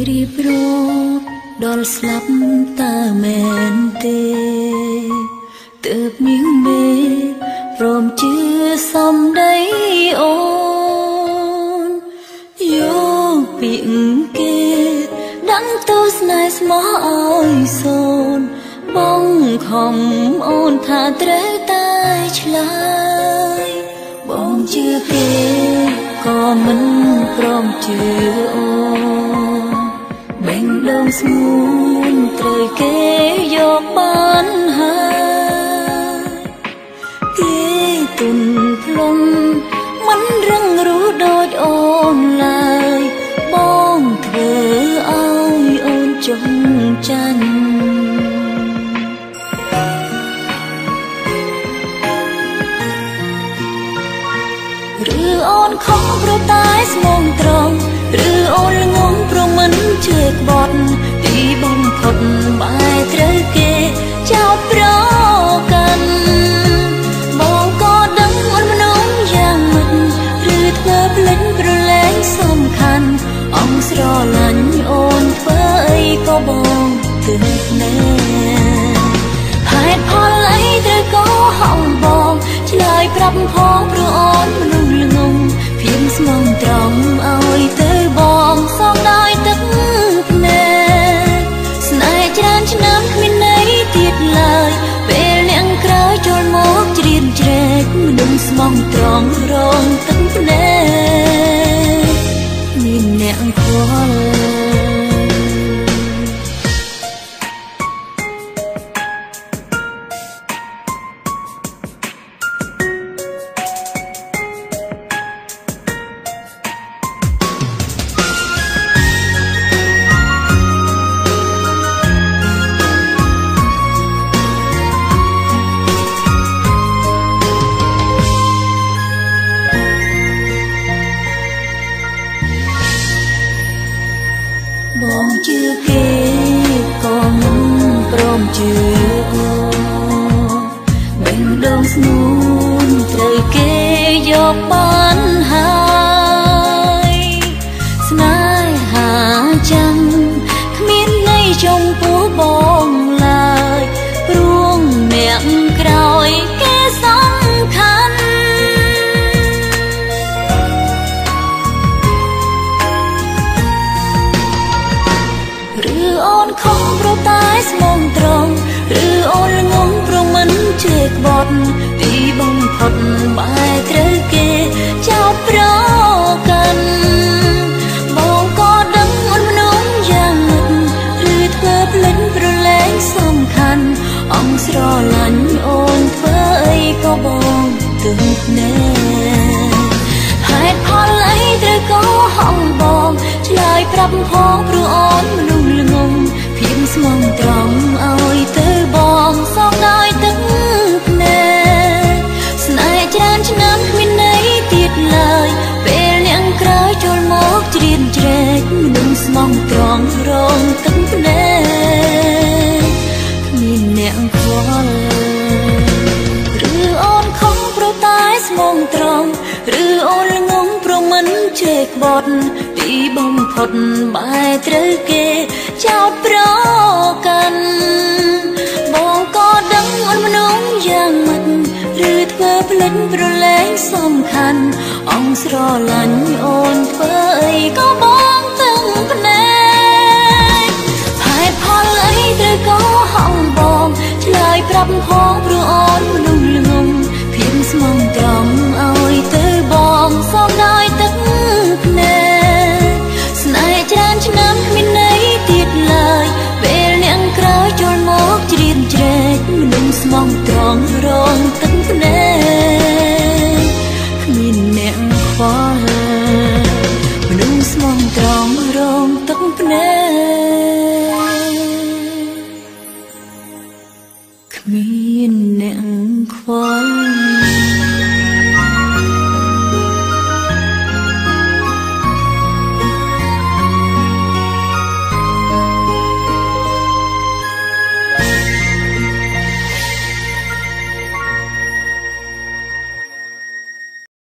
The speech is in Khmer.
រៀបរាប់ដល់ស្លាប់តើមែនទេទើបនាងមេព្រមជឿសំដីអូនយកពាក្យគេដឹងទៅស្នេហ៍ស្មោះឲ្យសូនបងខំអូនថាត្រូវតែឆ្លើយបងជឿគេក៏មិនព្រមជឿអូនបេងដូងស្ងួនត្រូវគេយកបានហើយគេទុនភ្លុំមិនរឹងរូសដូចអូនឡើយបងធ្វើឲ្យអូនចងចាញ់ឬអូនខំប្រតែស្មងត្រង់ឬអូនល្ងងប្រមិនជឿក្បត់ទីបំផុតបែរត្រូវគេចោទប្រកាន់បងក៏ដឹងអូនម្នងយ៉ាងម៉េចឬធ្វើភ្លេចប្រឡែងសំខាន់អង្គស្រឡាញ់អូនធ្វើអីក៏បងទើបណែហេតុផលអីត្រូវក៏ហៅបងឆ្លើយប្រាប់ផងព្រោះអូនមនុស្សល្ងងភៀងស្មងត្រង់ឲ្យទៅបងសងដោយទឹកភ្នែកស្នេហ៍ច្រើនឆ្នាំគ្មានន័យទៀតឡើយពេលអ្នកក្រោយចូលមកជ្រៀតជ្រែកមនុស្សស្មងត្រង់រងទឹកភ្នែកមានអ្នកខ្វល់បងជឿគេក៏មិនព្រមជឿបេងដូងស្ងួនត្រូវគេយកបានហើយស្នេហាចាំគ្មានន័យចំពោះបងឡើយព្រោះអ្នកក្រោយគេសំខាន់ឬអូនខំប្រតែស្មងត្រង់ឬអូនល្ងងប្រមិនជឿក្បត់ទីបំផុតបែរត្រូវគេចោទប្រកាន់បងក៏ដឹងអូនម្នងយ៉ាងម៉េចឬធ្វើភ្លេចប្រឡែងសំខាន់អង្គស្រឡាញ់អូនធ្វើអីក៏បងទើបណែហេតុផលអីត្រូវក៏ហៅបងឆ្លើយប្រាប់ផងព្រោះអូនមនុស្សល្ងងភៀងស្មងត្រង់ឲ្យទៅបងសងដោយទឹកភ្នែកស្នេហ៍ច្រើនឆ្នាំគ្មានន័យទៀតឡើយពេលអ្នកក្រោយចូលមកជ្រៀតជ្រែកមនុស្សស្មងត្រង់រងទឹកភ្នែកគ្មានអ្នកខ្វល់ឬអូនខំប្រតែស្មងត្រង់ឬអូនល្ងងប្រមិនជេរក្បត់ទីបំផុតបែរត្រូវគេចោទប្រកាន់បងក៏ដឹងអូនម្នងយ៉ាងម៉េចឬធ្វើភ្លេចប្រឡែងសំខាន់អង្គស្រឡាញ់អូនធ្វើអីក៏បងទាំងភ្នែកហេតុផលអីត្រូវក៏ហៅបងឆ្លើយប្រាប់ផងព្រោះអូនមនុ